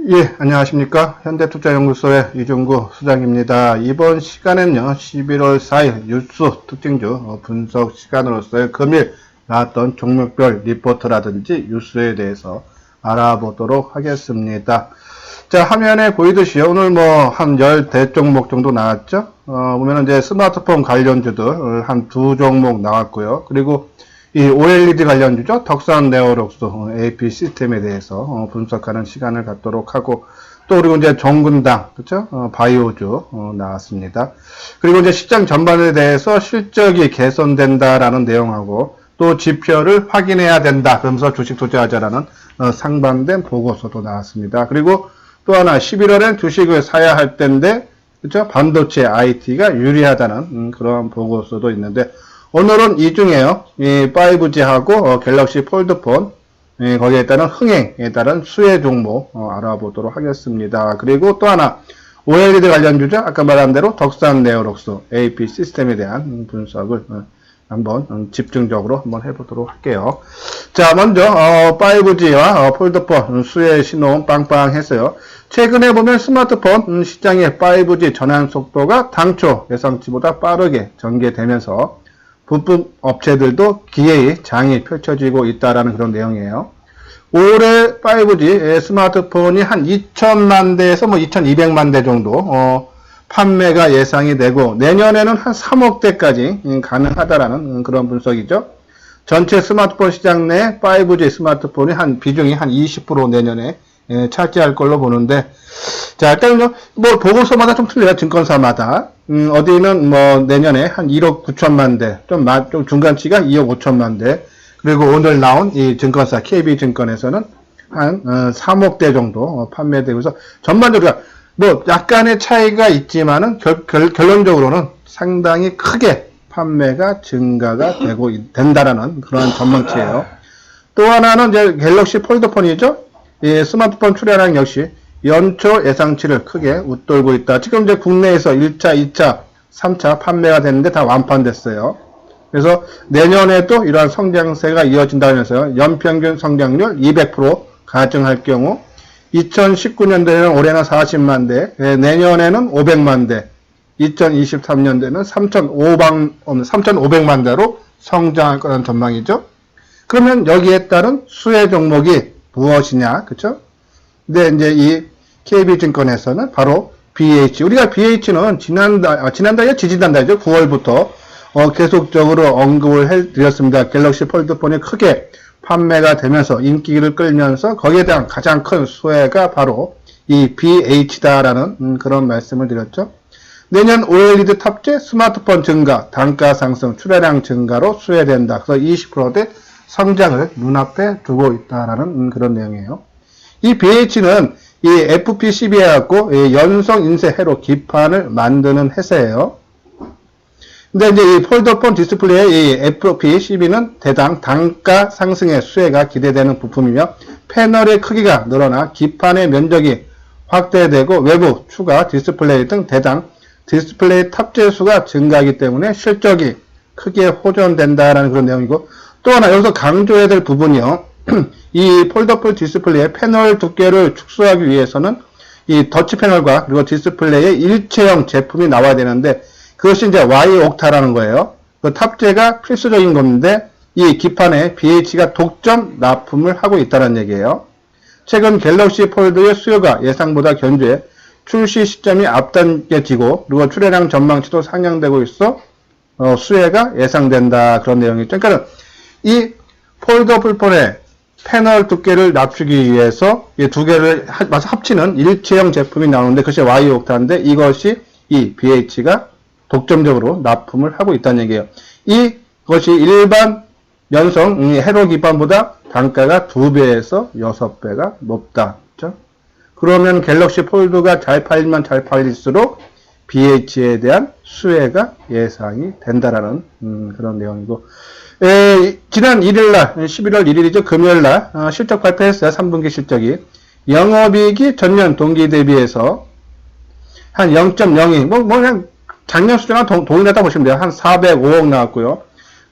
예, 안녕하십니까. 현대투자연구소의 이종구 수장입니다. 이번 시간엔요, 11월 4일 뉴스 특징주 분석 시간으로서의 금일 나왔던 종목별 리포트라든지 뉴스에 대해서 알아보도록 하겠습니다. 자, 화면에 보이듯이 오늘 한 10대 종목 정도 나왔죠. 보면은 이제 스마트폰 관련주들 한 2종목 나왔고요. 그리고 이 OLED 관련주죠. 덕산 네오록스 AP 시스템에 대해서 분석하는 시간을 갖도록 하고, 또 그리고 이제 정근당, 그렇죠? 바이오주 나왔습니다. 그리고 이제 시장 전반에 대해서 실적이 개선된다라는 내용하고, 또 지표를 확인해야 된다. 그러면서 주식 투자하자라는 상반된 보고서도 나왔습니다. 그리고 또 하나 11월엔 주식을 사야 할 때인데, 그렇죠? 반도체 IT가 유리하다는 그런 보고서도 있는데, 오늘은 이 중에요, 이 5G하고 갤럭시 폴드폰, 거기에 따른 흥행에 따른 수혜 종목 알아보도록 하겠습니다. 그리고 또 하나 OLED 관련주죠. 아까 말한 대로 덕산 네오록스 AP 시스템에 대한 분석을 한번 집중적으로 한번 해보도록 할게요. 자, 먼저 5G와 폴드폰 수혜 신호 빵빵했어요. 최근에 보면 스마트폰 시장의 5G 전환 속도가 당초 예상치보다 빠르게 전개되면서 부품 업체들도 기회의 장이 펼쳐지고 있다라는 그런 내용이에요. 올해 5G 스마트폰이 한 2천만 대에서 2,200만 대 정도 판매가 예상이 되고, 내년에는 한 3억 대까지 가능하다라는 그런 분석이죠. 전체 스마트폰 시장 내 5G 스마트폰이 비중이 한 20% 내년에 차지할 걸로 보는데, 자, 일단 보고서마다 좀 틀려요. 증권사마다. 어디는 내년에 한 1억 9천만 대, 좀 중간치가 2억 5천만 대, 그리고 오늘 나온 이 증권사 KB증권에서는 한 3억 대 정도 판매되고서, 전반적으로 약간의 차이가 있지만은 결론적으로는 상당히 크게 판매가 증가가 된다라는 그런 전망치예요. 또 하나는 이제 갤럭시 폴드폰이죠. 이 스마트폰 출하량 역시 연초 예상치를 크게 웃돌고 있다. 지금 이제 국내에서 1차, 2차, 3차 판매가 됐는데 다 완판됐어요. 그래서 내년에도 이러한 성장세가 이어진다면서요. 연평균 성장률 200% 가정할 경우 2019년도에는 올해는 40만 대, 내년에는 500만 대, 2023년도에는 3,500만 대로 성장할 거라는 전망이죠. 그러면 여기에 따른 수혜 종목이 무엇이냐, 그쵸? 근데 이제 이 KB증권에서는 바로 BH, 우리가 BH는 지지난달이죠. 9월부터 계속적으로 언급을 해드렸습니다. 갤럭시 폴드폰이 크게 판매가 되면서 인기를 끌면서 거기에 대한 가장 큰 수혜가 바로 이 BH다라는 그런 말씀을 드렸죠. 내년 OLED 탑재 스마트폰 증가, 단가 상승, 출하량 증가로 수혜된다. 그래서 20%대 성장을 눈앞에 두고 있다라는 그런 내용이에요. 이 BH는 이 FP12 해갖고 연성 인쇄 회로 기판을 만드는 회사예요. 근데 이제 이 폴더폰 디스플레이의 이 FP12는 대당 단가 상승의 수혜가 기대되는 부품이며, 패널의 크기가 늘어나 기판의 면적이 확대되고 외부 추가 디스플레이 등 대당 디스플레이 탑재 수가 증가하기 때문에 실적이 크게 호전된다라는 그런 내용이고, 또 하나 여기서 강조해야 될 부분이요. 이 폴더폰 디스플레이의 패널 두께를 축소하기 위해서는 이 더치 패널과 그리고 디스플레이의 일체형 제품이 나와야 되는데, 그것이 이제 Y옥타라는 거예요. 그 탑재가 필수적인 건데, 이 기판에 BH가 독점 납품을 하고 있다는 얘기예요. 최근 갤럭시 폴드의 수요가 예상보다 견조해 출시 시점이 앞당겨지고, 그리고 출하량 전망치도 상향되고 있어 수혜가 예상된다, 그런 내용이죠. 그러니까 이 폴더블폰의 패널 두께를 낮추기 위해서 이 두 개를 합치는 일체형 제품이 나오는데, 그것이 Y옥타인데 이것이 이 BH가 독점적으로 납품을 하고 있다는 얘기예요. 이것이 일반 연성 회로 기판보다 단가가 2배에서 6배가 높다. 그렇죠? 그러면 갤럭시 폴드가 잘 팔리면 잘 팔릴수록 BH에 대한 수혜가 예상이 된다라는 그런 내용이고, 지난 1일날 11월 1일이죠. 금요일날 실적 발표했어요. 3분기 실적이 영업이익이 전년 동기 대비해서 한 0.02, 그냥 작년 수준과 동일하다 보시면 돼요. 한 405억 나왔고요.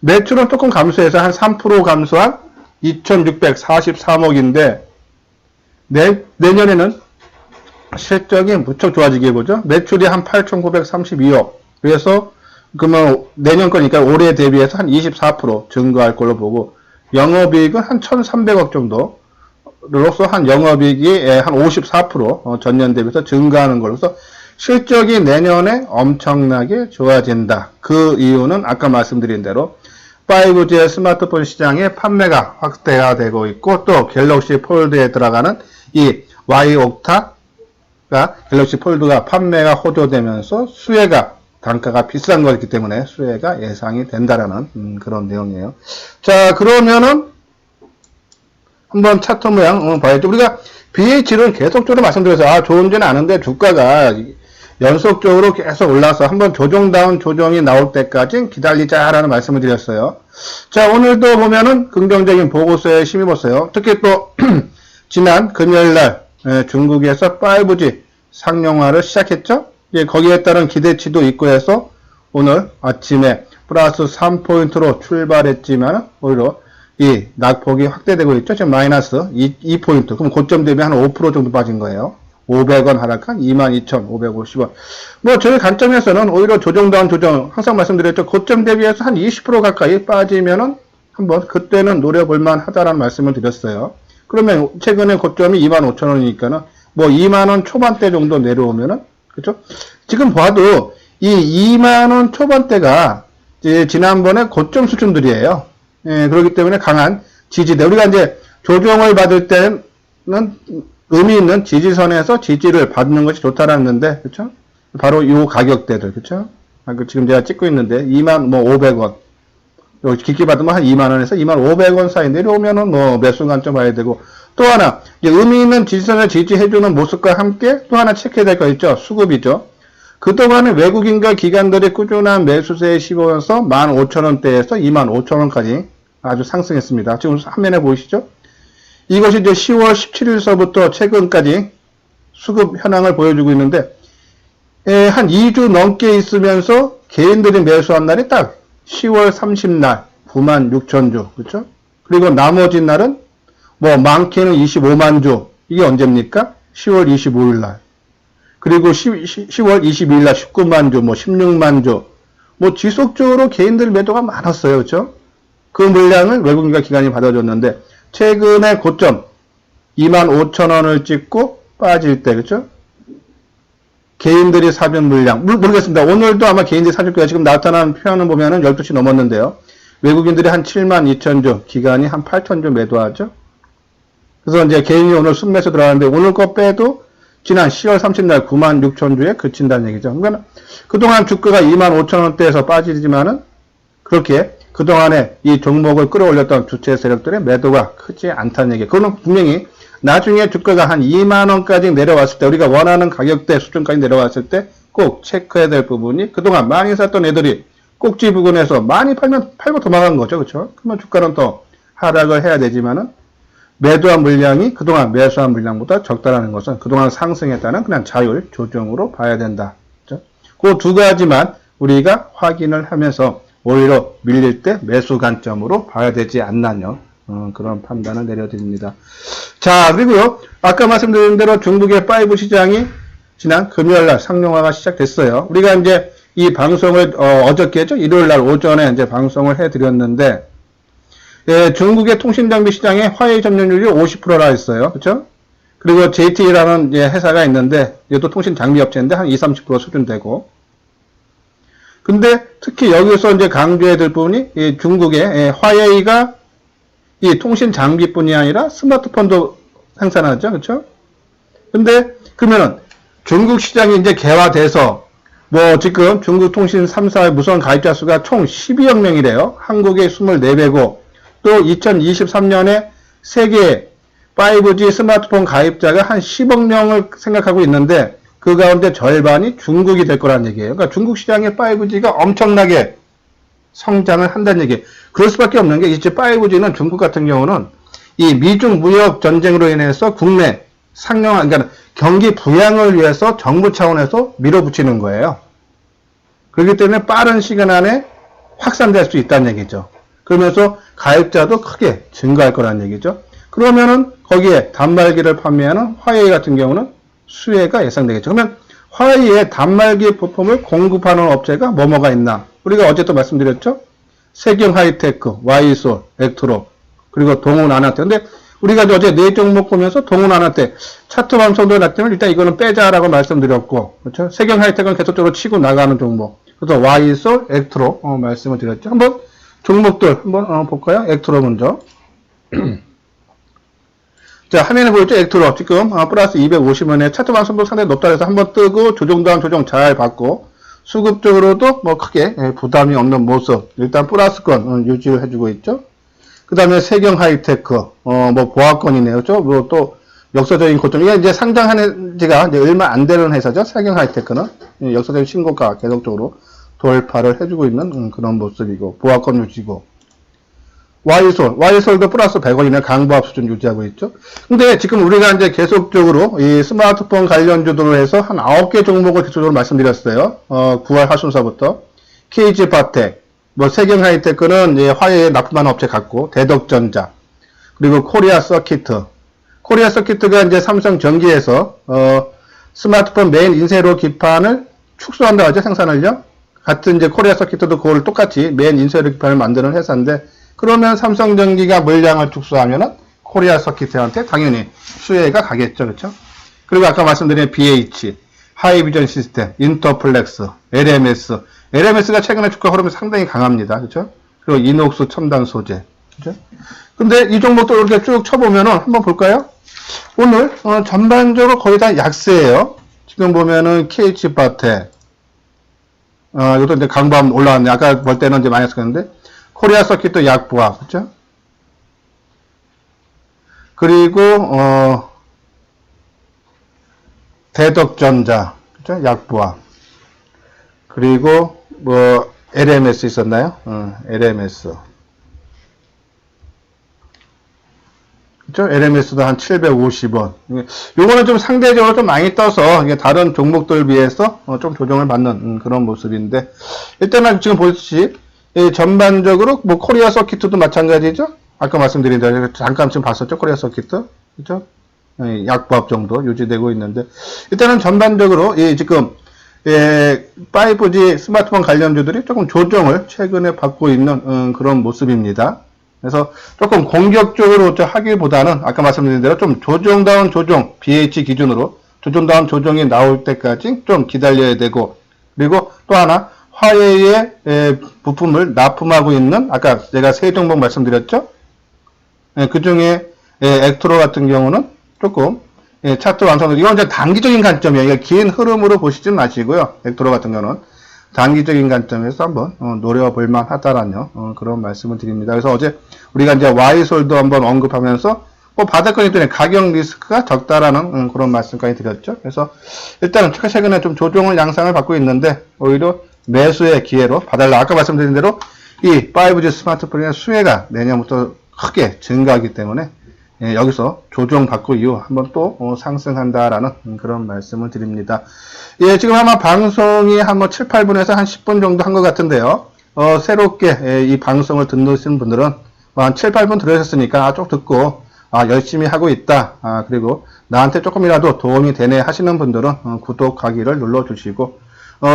매출은 조금 감소해서 한 3% 감소한 2,643억인데, 내년에는 실적이 무척 좋아지게 보죠. 매출이 한 8,932억. 그래서 그러면 내년 거니까 올해 대비해서 한 24% 증가할 걸로 보고 영업이익은 한 1,300억 정도로서 한 영업이익이 한 54% 전년 대비해서 증가하는 걸로서 실적이 내년에 엄청나게 좋아진다. 그 이유는 아까 말씀드린 대로 5G 스마트폰 시장의 판매가 확대가 되고 있고 또 갤럭시 폴드에 들어가는 이 Y옥타가 갤럭시 폴드가 판매가 호조되면서 수혜가 단가가 비싼 거기 때문에 수혜가 예상이 된다라는 그런 내용이에요. 자, 그러면은 한번 차트 모양 봐야죠. 우리가 BH는 계속적으로 말씀드려서 좋은지는 아는데 주가가 연속적으로 계속 올라서 한번 조정다운 조정이 나올 때까지 기다리자라는 말씀을 드렸어요. 자, 오늘도 보면은 긍정적인 보고서에 힘입었어요. 특히 또 지난 금요일날 중국에서 5G 상용화를 시작했죠. 거기에 따른 기대치도 있고 해서 오늘 아침에 플러스 3포인트로 출발했지만 오히려 이 낙폭이 확대되고 있죠. 지금 마이너스 2포인트. 그럼 고점 대비 한 5% 정도 빠진 거예요. 500원 하락한 22,550원. 뭐 저희 관점에서는 오히려 조정다운 조정 항상 말씀드렸죠. 고점 대비해서 한 20% 가까이 빠지면은 한번 그때는 노려볼만 하다라는 말씀을 드렸어요. 그러면 최근에 고점이 25,000원이니까는 뭐 2만원 초반대 정도 내려오면은 그렇죠? 지금 봐도 이 2만원 초반대가 이제 지난번에 고점 수준들이에요. 예, 그렇기 때문에 강한 지지대. 우리가 이제 조정을 받을 때는 의미 있는 지지선에서 지지를 받는 것이 좋다라는 건데, 그렇죠? 바로 요 가격대들, 그렇죠? 지금 제가 찍고 있는데 25,500원. 깊게 받으면 한 2만원에서 25,500원 사이 내려오면은 뭐 매수 관점 봐야 되고, 또 하나 의미 있는 지지선을 지지해주는 모습과 함께 또 하나 체크해야 될 거 있죠. 수급이죠. 그동안에 외국인과 기관들이 꾸준한 매수세에 씹으면서 15,000원대에서 25,000원까지 아주 상승했습니다. 지금 화면에 보이시죠? 이것이 이제 10월 17일서부터 최근까지 수급 현황을 보여주고 있는데 한 2주 넘게 있으면서 개인들이 매수한 날이 딱 10월 30날 96,000주 그렇죠? 그리고 나머지 날은 뭐 많게는 25만 주. 이게 언제입니까? 10월 25일 날. 그리고 10월 22일 날 19만 주, 뭐 16만 주. 뭐 지속적으로 개인들 매도가 많았어요. 그렇죠? 그 물량을 외국인과 기관이 받아줬는데 최근에 고점 25,000원을 찍고 빠질 때 그렇죠? 개인들이 사준 물량 모르겠습니다. 오늘도 아마 개인들이 사줄 거예요. 지금 나타나는 표현을 보면은 12시 넘었는데요. 외국인들이 한 72,000주, 기관이 한 8,000주 매도하죠. 그래서 이제 개인이 오늘 순매수 들어가는데 오늘 거 빼도 지난 10월 30날 96,000주에 그친다는 얘기죠. 그러니까 그동안 주가가 25,000원대에서 빠지지만은 그렇게 그동안에 이 종목을 끌어올렸던 주체 세력들의 매도가 크지 않다는 얘기. 그거는 분명히 나중에 주가가 한 2만원까지 내려왔을 때 우리가 원하는 가격대 수준까지 내려왔을 때 꼭 체크해야 될 부분이 그동안 많이 샀던 애들이 꼭지 부근에서 많이 팔고 도망간 거죠. 그렇죠? 그러면 주가는 또 하락을 해야 되지만은 매도한 물량이 그동안 매수한 물량보다 적다라는 것은 그동안 상승했다는 그냥 자율 조정으로 봐야 된다. 그렇죠? 그 두 가지만 우리가 확인을 하면서 오히려 밀릴 때 매수 관점으로 봐야 되지 않나요? 그런 판단을 내려드립니다. 자, 그리고요. 아까 말씀드린 대로 중국의 5 시장이 지난 금요일날 상용화가 시작됐어요. 우리가 이제 이 방송을 어저께죠? 일요일날 오전에 이제 방송을 해드렸는데 예, 중국의 통신장비 시장에 화웨이 점유율이 50%라 했어요. 그렇죠? 그리고 JT라는 회사가 있는데 이것도 통신장비 업체인데 한 20-30% 수준 되고. 근데 특히 여기서 이제 강조해야 될 부분이 중국의 화웨이가 이 통신장비뿐이 아니라 스마트폰도 생산하죠. 그렇죠? 근데 그러면은 중국 시장이 이제 개화돼서 뭐 지금 중국 통신 3사의 무선 가입자 수가 총 12억 명이래요. 한국의 24배고 또 2023년에 세계 5G 스마트폰 가입자가 한 10억 명을 생각하고 있는데 그 가운데 절반이 중국이 될 거라는 얘기예요. 그러니까 중국 시장의 5G가 엄청나게 성장을 한다는 얘기예요. 그럴 수밖에 없는 게 이제 5G는 중국 같은 경우는 이 미중 무역 전쟁으로 인해서 국내 상용화, 그러니까 경기 부양을 위해서 정부 차원에서 밀어붙이는 거예요. 그렇기 때문에 빠른 시간 안에 확산될 수 있다는 얘기죠. 그러면서 가입자도 크게 증가할 거라는 얘기죠. 그러면은 거기에 단말기를 판매하는 화웨이 같은 경우는 수혜가 예상되겠죠. 그러면 화웨이의 단말기 부품을 공급하는 업체가 뭐뭐가 있나? 우리가 어제 또 말씀드렸죠? 세경 하이테크, 와이솔, 액트로, 그리고 동훈 아나테. 근데 우리가 어제 네 종목 보면서 동훈 아나테 차트 방송도 났지만 일단 이거는 빼자라고 말씀드렸고, 그렇죠? 세경 하이테크는 계속적으로 치고 나가는 종목. 그래서 와이솔, 액트로 말씀을 드렸죠. 한번 종목들 한번 볼까요? 액트로 먼저. 자, 화면에 보이죠? 액트로 지금 플러스 250원에 차트 방송도 상당히 높다 해서 한번 뜨고 조정다운 조정 잘 받고 수급적으로도 뭐 크게 부담이 없는 모습. 일단 플러스권 유지를 해주고 있죠. 그 다음에 세경 하이테크 뭐 보합권이네요. 그렇죠? 뭐 또 역사적인 고점. 이게 이제 상장한 지가 이제 얼마 안 되는 회사죠. 세경 하이테크는 역사적인 신고가 계속적으로 돌파를 해주고 있는 그런 모습이고 보합권 유지고. 와이솔도 플러스 100원이네 강보합 수준 유지하고 있죠. 근데 지금 우리가 이제 계속적으로 이 스마트폰 관련주들로 해서 한 9개 종목을 기초적으로 말씀드렸어요. 9월 하순서부터. KG바텍, 뭐 세경 하이테크는 이제 화웨이에 납품하는 업체 같고, 대덕전자, 그리고 코리아 서키트. 코리아 서키트가 이제 삼성 전기에서, 스마트폰 메인 인쇄로 기판을 축소한다고 하죠, 생산을요. 같은 이제 코리아 서키트도 그걸 똑같이 메인 인쇄로 기판을 만드는 회사인데, 그러면 삼성전기가 물량을 축소하면은 코리아 서키트한테 당연히 수혜가 가겠죠. 그렇죠? 그리고 아까 말씀드린 BH, 하이비전 시스템, 인터플렉스, LMS가 최근에 주가 흐름이 상당히 강합니다. 그렇죠? 그리고 이녹스 첨단 소재. 그렇죠? 근데 이 종목도 이렇게 쭉 쳐보면은 한번 볼까요? 오늘 전반적으로 거의 다 약세예요. 지금 보면은 KH바텍, 이것도 이제 강보합 올라왔네. 아까 볼 때는 이제 마이너스였는데 코리아 서킷도 약보합, 그죠? 그리고, 대덕전자, 그죠? 약보합. 그리고, 뭐, LMS 있었나요? LMS. 그죠? LMS도 한 750원. 요거는 좀 상대적으로 좀 많이 떠서, 이게 다른 종목들 비해서 좀 조정을 받는 그런 모습인데, 일단은 지금 보시듯이, 전반적으로 뭐 코리아 서키트도 마찬가지죠. 아까 말씀드린 대로 잠깐 지금 봤었죠. 코리아 서키트, 그렇죠? 약보합 정도 유지되고 있는데 일단은 전반적으로 지금 5G 스마트폰 관련주들이 조금 조정을 최근에 받고 있는 그런 모습입니다. 그래서 조금 공격적으로 하기보다는 아까 말씀드린 대로 좀 조정다운 조정, BH 기준으로 조정다운 조정이 나올 때까지 좀 기다려야 되고 그리고 또 하나 화웨이의 부품을 납품하고 있는 아까 제가 세 종목 말씀드렸죠. 그 중에 액트로 같은 경우는 조금 차트 완성도 이건 이제 단기적인 관점이에요. 이게 긴 흐름으로 보시지 마시고요. 액트로 같은 경우는 단기적인 관점에서 한번 노려볼 만하다라는 그런 말씀을 드립니다. 그래서 어제 우리가 이제 와이솔도 한번 언급하면서 바닥권이 때문에 가격 리스크가 적다라는 그런 말씀까지 드렸죠. 그래서 일단은 최근에 좀 조정을 양상을 받고 있는데 오히려 매수의 기회로 봐달라. 아까 말씀드린 대로 이 5G 스마트폰의 수혜가 내년부터 크게 증가하기 때문에 여기서 조정받고 이후 한번 또 상승한다라는 그런 말씀을 드립니다. 지금 아마 방송이 한뭐 7, 8분에서 한 10분 정도 한 것 같은데요. 새롭게 이 방송을 듣는 분들은 한 7, 8분 들으셨으니까 쭉 듣고 열심히 하고 있다. 그리고 나한테 조금이라도 도움이 되네 하시는 분들은 구독하기를 눌러주시고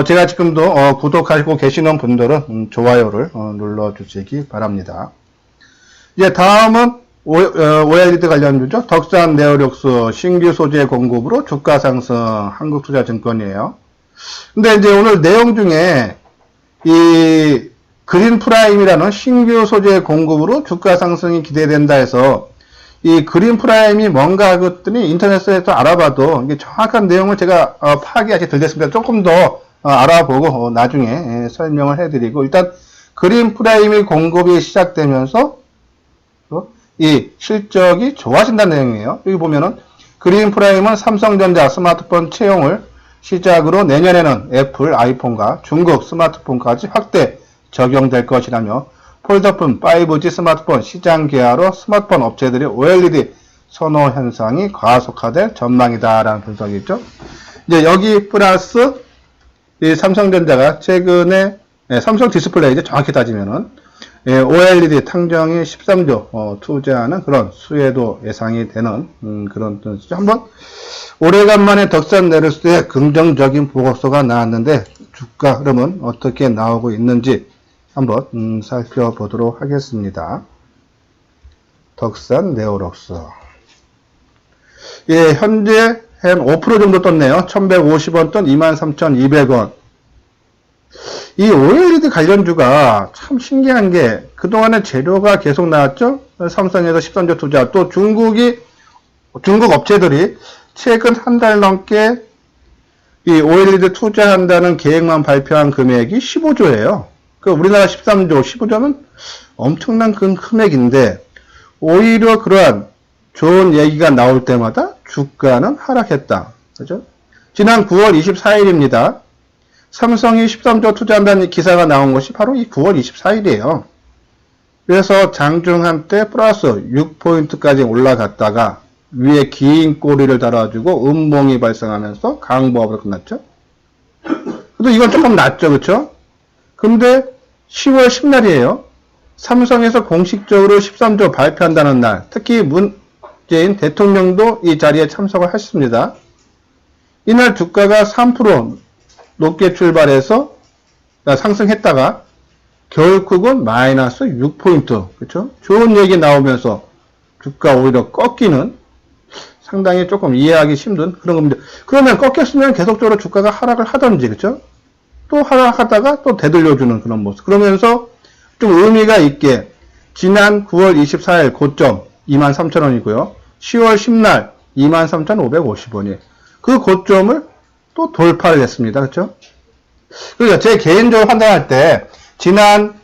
제가 지금도 구독하시고 계시는 분들은 좋아요를 눌러주시기 바랍니다. 다음은 OLED 관련주죠. 덕산 네오력스 신규 소재 공급으로 주가 상승 한국투자증권이에요. 근데 이제 오늘 내용 중에 이 그린 프라임이라는 신규 소재 공급으로 주가 상승이 기대된다 해서 이 그린 프라임이 뭔가 그랬더니 인터넷에서 알아봐도 이게 정확한 내용을 제가 파악이 아직 덜 됐습니다. 조금 더 알아보고 나중에 설명을 해드리고 일단 그린 프라임이 공급이 시작되면서 이 실적이 좋아진다는 내용이에요. 여기 보면은 그린 프라임은 삼성전자 스마트폰 채용을 시작으로 내년에는 애플 아이폰과 중국 스마트폰까지 확대 적용될 것이라며 폴더폰 5G 스마트폰 시장 개화로 스마트폰 업체들이 OLED 선호 현상이 가속화될 전망이다라는 분석이죠. 이제 여기 플러스 이 삼성전자가 최근에 삼성 디스플레이 이제 정확히 따지면은 예, OLED 탕정이 13조 투자하는 그런 수혜도 예상이 되는 그런 뜻이죠. 한번 오래간만에 덕산 네르스의 긍정적인 보고서가 나왔는데 주가 흐름은 어떻게 나오고 있는지 한번 살펴보도록 하겠습니다. 덕산 네오록스. 예, 현재 한 5% 정도 떴네요. 1150원 떤 23,200원. 이 OLED 관련주가 참 신기한 게 그동안에 재료가 계속 나왔죠. 삼성에서 13조 투자, 또 중국 업체들이 최근 한 달 넘게 이 OLED 투자한다는 계획만 발표한 금액이 15조예요. 그 우리나라 13조, 15조는 엄청난 큰 금액인데 오히려 그러한 좋은 얘기가 나올 때마다 주가는 하락했다. 그죠? 지난 9월 24일입니다. 삼성이 13조 투자한다는 기사가 나온 것이 바로 이 9월 24일이에요. 그래서 장중 한때 플러스 6포인트까지 올라갔다가 위에 긴 꼬리를 달아주고 음봉이 발생하면서 강보합으로 끝났죠. 그래도 이건 조금 낮죠, 그렇죠? 근데 10월 10날이에요. 삼성에서 공식적으로 13조 발표한다는 날, 특히 문재인 대통령도 이 자리에 참석을 하셨습니다. 이날 주가가 3% 높게 출발해서 상승했다가 결국은 마이너스 6포인트, 그렇죠? 좋은 얘기 나오면서 주가 오히려 꺾이는 상당히 조금 이해하기 힘든 그런 겁니다. 그러면 꺾였으면 계속적으로 주가가 하락을 하든지, 그렇죠? 또 하락하다가 또 되돌려주는 그런 모습. 그러면서 좀 의미가 있게 지난 9월 24일 고점 23,000원이고요. 10월 10날 23,550원이에요. 그 고점을 또 돌파를 했습니다. 그렇죠? 그러니까 제 개인적으로 판단할 때 지난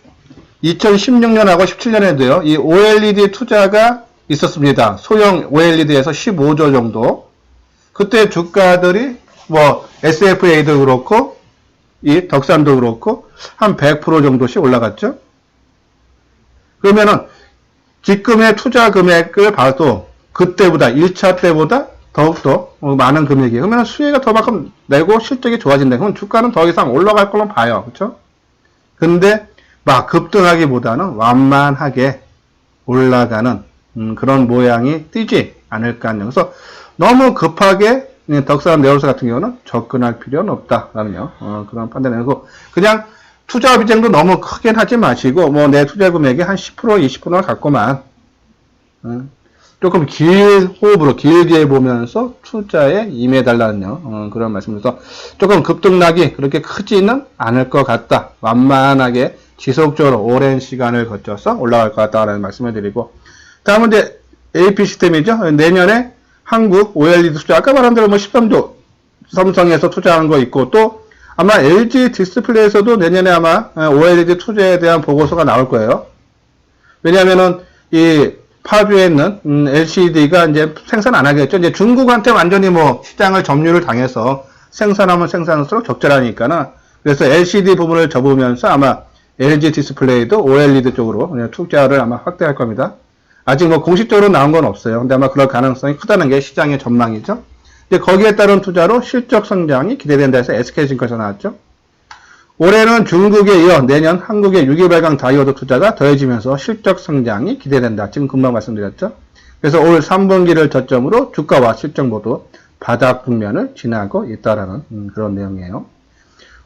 2016년하고 17년에도요. 이 OLED 투자가 있었습니다. 소형 OLED에서 15조 정도. 그때 주가들이 뭐 SFA도 그렇고 이 덕산도 그렇고 한 100% 정도씩 올라갔죠. 그러면은 지금의 투자 금액을 봐도 그때보다 1차 때보다 더욱더 많은 금액이에요. 그러면 수혜가 더만큼 내고 실적이 좋아진다. 그러면 주가는 더 이상 올라갈 걸로 봐요. 그렇죠? 근데 막 급등하기보다는 완만하게 올라가는 그런 모양이 띄지 않을까. 그래서 너무 급하게 덕산 네오록스 같은 경우는 접근할 필요는 없다라는 그런 판단을 하고 그냥 투자 비중도 너무 크긴 하지 마시고 뭐 내 투자 금액의 한 10% 20%를 갖고만 조금 호흡으로 길게 보면서 투자에 임해달라는 그런 말씀에서 조금 급등락이 그렇게 크지는 않을 것 같다. 완만하게 지속적으로 오랜 시간을 거쳐서 올라갈 것 같다라는 말씀을 드리고 다음은 이제 AP 시스템이죠. 내년에 한국 OLED 투자 아까 말한 대로 뭐 13조 삼성에서 투자하는 거 있고 또 아마 LG 디스플레이에서도 내년에 아마 OLED 투자에 대한 보고서가 나올 거예요. 왜냐하면은 이 파주에 있는 LCD가 이제 생산 안 하겠죠. 이제 중국한테 완전히 뭐 시장을 점유를 당해서 생산하면 생산할수록 적절하니까는 그래서 LCD 부분을 접으면서 아마 LG 디스플레이도 OLED 쪽으로 그냥 투자를 아마 확대할 겁니다. 아직 뭐 공식적으로 나온 건 없어요. 근데 아마 그럴 가능성이 크다는 게 시장의 전망이죠. 이제 거기에 따른 투자로 실적 성장이 기대된다 해서 SK증권에서 나왔죠. 올해는 중국에 이어 내년 한국의 6.28강 다이오드 투자가 더해지면서 실적 성장이 기대된다. 지금 금방 말씀드렸죠. 그래서 올 3분기를 저점으로 주가와 실적 모두 바닥 국면을 지나고 있다라는 그런 내용이에요.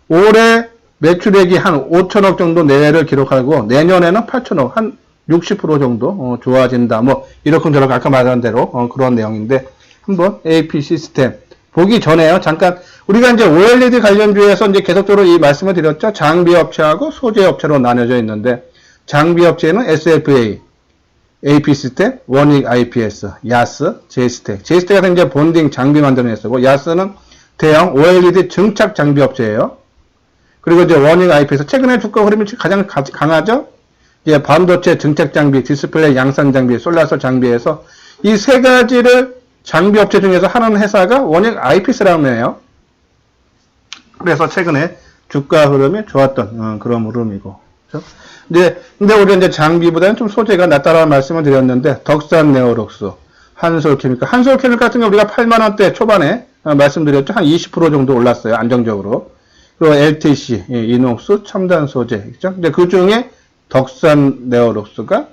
올해 매출액이 한 5천억 정도 내외를 기록하고 내년에는 8천억, 한 60% 정도 좋아진다. 뭐 이렇게저렇게 아까 말한 대로 그런 내용인데 한번 AP 시스템 보기 전에요. 잠깐 우리가 이제 OLED 관련주에서 이제 계속적으로 이 말씀을 드렸죠. 장비 업체하고 소재 업체로 나눠져 있는데 장비 업체는 SFA, AP 시스템, 원익 IPS, 야스, 제이스텍. 제이스텍 같은 이제 본딩 장비 만드는 회사고 야스는 대형 OLED 증착 장비 업체예요. 그리고 이제 원익 IPS 최근에 주가 흐름이 가장 강하죠. 이제 반도체 증착 장비, 디스플레이 양산 장비, 솔라셀 장비에서 이 세 가지를 장비 업체 중에서 하는 회사가 원익 IPS라는 거예요. 그래서 최근에 주가 흐름이 좋았던 그런 흐름이고. 그렇죠? 근데 우리 이제 장비보다는 좀 소재가 낫다라는 말씀을 드렸는데 덕산 네오록스, 한솔케미칼. 한솔케미칼 같은 경우 우리가 8만 원대 초반에 말씀드렸죠. 한 20% 정도 올랐어요. 안정적으로. 그리고 LTC, 이녹스, 첨단 소재. 있죠? 근데 그 중에 덕산 네어록스가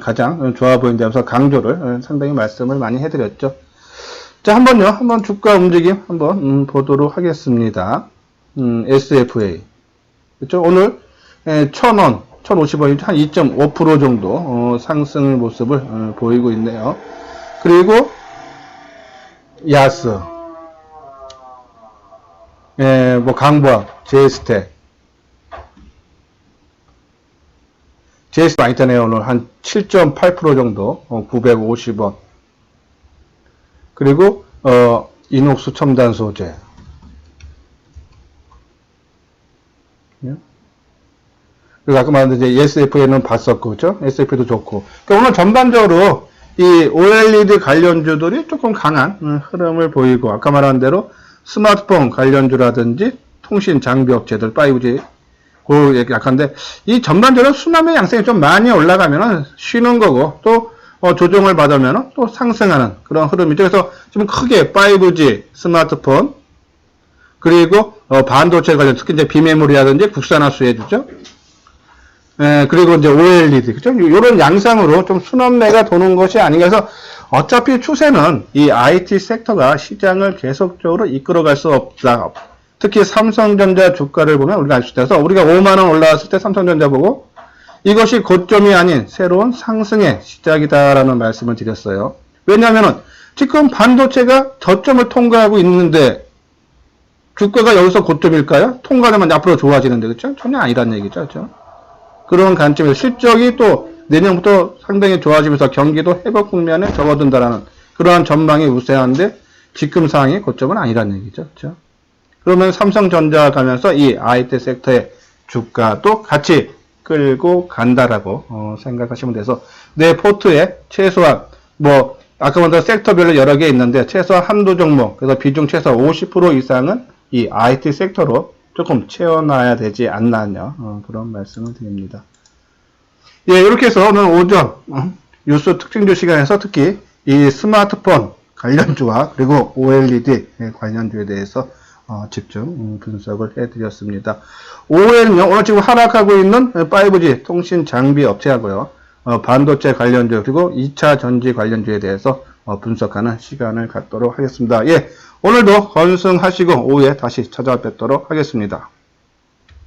가장 좋아 보인다면서 강조를 상당히 말씀을 많이 해드렸죠. 자, 한번 주가 움직임 한번 보도록 하겠습니다. SFA. 그렇죠? 오늘 1,000원, 1,050원이 한 2.5% 정도 상승 모습을 보이고 있네요. 그리고 야스, 뭐 강보학, 제스텍, 제스 많이 타네요. 오늘 한 7.8% 정도, 950원. 그리고 이녹스 첨단 소재. 그리고 아까 말한 이제 SFA는 봤었고, 그죠? SFA도 좋고. 그러니까 오늘 전반적으로 이 OLED 관련주들이 조금 강한 흐름을 보이고, 아까 말한 대로 스마트폰 관련주라든지 통신 장비 업체들, 5G, 그 약한데, 이 전반적으로 수남의 양상이 좀 많이 올라가면은 쉬는 거고, 또 조정을 받으면은 또 상승하는 그런 흐름이죠. 그래서 지금 크게 5G, 스마트폰, 그리고 반도체 관련, 특히 이제 비메모리라든지 국산화 수혜주죠. 그리고 이제 OLED, 그죠? 요런 양상으로 좀 순환매가 도는 것이 아닌가 해서 어차피 추세는 이 IT 섹터가 시장을 계속적으로 이끌어갈 수 없다. 특히 삼성전자 주가를 보면 우리가 알 수 있어서 우리가 5만원 올라왔을 때 삼성전자 보고 이것이 고점이 아닌 새로운 상승의 시작이다라는 말씀을 드렸어요. 왜냐하면은 지금 반도체가 저점을 통과하고 있는데 주가가 여기서 고점일까요? 통과하면 앞으로 좋아지는데, 그렇죠? 전혀 아니란 얘기죠, 그렇죠? 그런 관점에서 실적이 또 내년부터 상당히 좋아지면서 경기도 회복 국면에 접어든다라는 그러한 전망이 우세한데 지금 상황이 고점은 아니란 얘기죠, 그렇죠? 그러면 삼성전자 가면서 이 IT 섹터의 주가도 같이 끌고 간다라고 생각하시면 돼서 내 포트에 최소한 뭐 아까 말한 섹터별로 여러 개 있는데 최소한 한두 종목, 그래서 비중 최소 50% 이상은 이 IT 섹터로 조금 채워놔야 되지 않나요? 그런 말씀을 드립니다. 예, 이렇게 해서 오늘 오전 뉴스 특징주 시간에서 특히 이 스마트폰 관련주와 그리고 OLED 관련주에 대해서 집중 분석을 해드렸습니다. OLED는요, 오늘 지금 하락하고 있는 5G 통신 장비 업체하고요, 반도체 관련주 그리고 2차 전지 관련주에 대해서 분석하는 시간을 갖도록 하겠습니다. 예, 오늘도 건승하시고 오후에 다시 찾아뵙도록 하겠습니다.